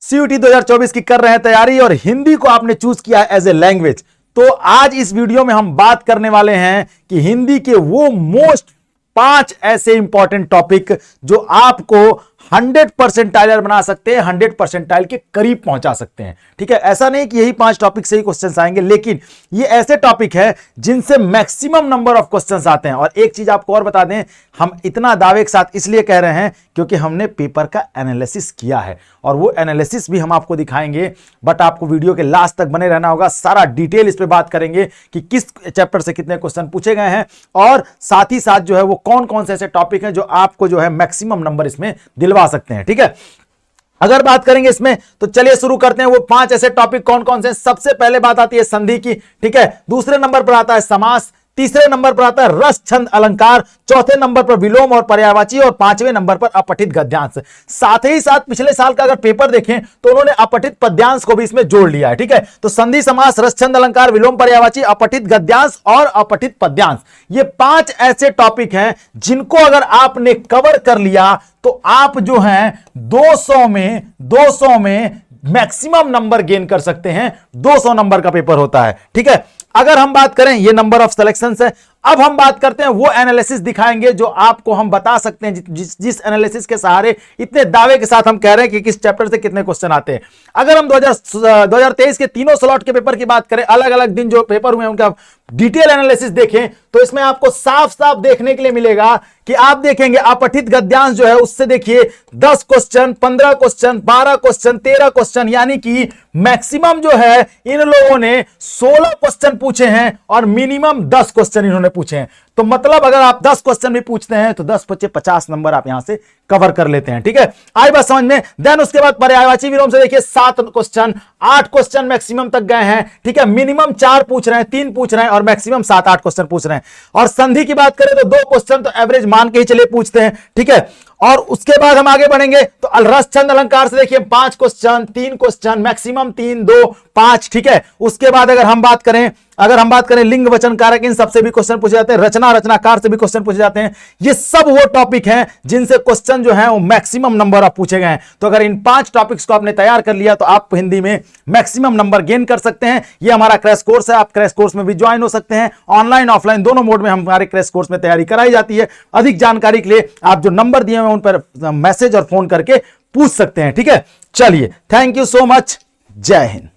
CUET 2024 की कर रहे हैं तैयारी और हिंदी को आपने चूज किया है एज ए लैंग्वेज, तो आज इस वीडियो में हम बात करने वाले हैं कि हिंदी के वो मोस्ट 5 ऐसे इंपॉर्टेंट टॉपिक जो आपको 100 परसेंटाइलर बना सकते हैं, 100 परसेंटाइल के करीब पहुंचा सकते हैं। ठीक है, ऐसा नहीं कि यही 5 टॉपिक से ही क्वेश्चंस आएंगे, लेकिन ये ऐसे टॉपिक है जिनसे मैक्सिमम नंबर ऑफ क्वेश्चंस आते हैं। और एक चीज आपको और बता दें, हम इतना दावे के साथ इसलिए कह रहे हैं क्योंकि हमने पेपर का एनालिसिस किया है और वो एनालिसिस भी हम आपको दिखाएंगे, बट आपको वीडियो के लास्ट तक बने रहना होगा। सारा डिटेल इस पे बात करेंगे कि किस चैप्टर से कितने क्वेश्चन पूछे गए हैं और साथ ही साथ जो है वो कौन कौन से ऐसे टॉपिक हैं जो आपको जो है मैक्सिमम नंबर इसमें दिलवा सकते हैं। ठीक है, अगर बात करेंगे इसमें तो चलिए शुरू करते हैं। वो 5 ऐसे टॉपिक कौन कौन से हैं। सबसे पहले बात आती है संधि की। ठीक है, दूसरे नंबर पर आता है समास, तीसरे नंबर पर आता है रस छंद अलंकार, चौथे नंबर पर विलोम और पर्यायवाची और 5वें नंबर पर अपठित गद्यांश। साथ ही साथ पिछले साल का अगर पेपर देखें तो उन्होंने अपठित पद्यांश को भी इसमें जोड़ लिया है। ठीक है, तो संधि, समास, रस छंद अलंकार, विलोम, पर्यायवाची, अपठित गद्यांश और अपठित पद्यांश, ये 5 ऐसे टॉपिक हैं जिनको अगर आपने कवर कर लिया तो आप जो हैं 200 में मैक्सिमम नंबर गेन कर सकते हैं। 200 नंबर का पेपर होता है। ठीक है, अगर हम बात करें, ये नंबर ऑफ सिलेक्शन है। अब हम बात करते हैं वो एनालिसिस दिखाएंगे जो आपको हम बता सकते हैं, जिस एनालिसिस के सहारे इतने दावे के साथ हम कह रहे हैं कि किस चैप्टर से कितने क्वेश्चन आते हैं। अगर हम 2023 के तीनों स्लॉट के पेपर की बात करें, अलग अलग दिन जो पेपर हुए हैं उनका डिटेल एनालिसिस देखें तो इसमें आपको साफ साफ देखने के लिए मिलेगा कि आप देखेंगे अपठित गद्यांश जो है उससे देखिए 10 क्वेश्चन, 15 क्वेश्चन, 12 क्वेश्चन, 13 क्वेश्चन, यानी कि मैक्सिमम जो है इन लोगों ने 16 क्वेश्चन पूछे हैं और मिनिमम 10 क्वेश्चन इन्होंने पूछे हैं। तो मतलब अगर आप 10 क्वेश्चन भी पूछते हैं तो 10 बचे 50 नंबर आप यहां से कवर कर लेते हैं। ठीक है, आई बात समझ में। देन उसके बाद पर्यायवाची विलोम से देखिए 7 क्वेश्चन, 8 क्वेश्चन मैक्सिमम तक गए हैं। ठीक है, मिनिमम 4 पूछ रहे हैं, 3 पूछ रहे हैं और मैक्सिमम 7-8 क्वेश्चन पूछ रहे हैं। और संधि की बात करें तो 2 क्वेश्चन तो एवरेज मान के ही चले पूछते हैं। ठीक है, और उसके बाद हम आगे बढ़ेंगे तो रस छंद अलंकार से देखिए 5 क्वेश्चन, 3 क्वेश्चन, मैक्सिमम 3, 2, 5। ठीक है, उसके बाद अगर हम बात करें लिंग वचन कारक, इन सबसे भी क्वेश्चन पूछे जाते हैं। रचना रचनाकार से भी क्वेश्चन पूछे जाते हैं। ये सब वो टॉपिक हैं जिनसे क्वेश्चन जो है वो मैक्सिमम नंबर ऑफ पूछे गए हैं। तो अगर इन 5 टॉपिक्स को आपने तैयार कर लिया तो आप हिंदी में मैक्सिमम नंबर गेन कर सकते हैं। ये हमारा क्रैश कोर्स है, आप क्रैश कोर्स में भी ज्वाइन हो सकते हैं। ऑनलाइन ऑफलाइन दोनों मोड में हमारे क्रैश कोर्स में तैयारी कराई जाती है। अधिक जानकारी के लिए आप जो नंबर दिए हुए उन पर मैसेज और फोन करके पूछ सकते हैं। ठीक है, चलिए, थैंक यू सो मच, जय हिंद।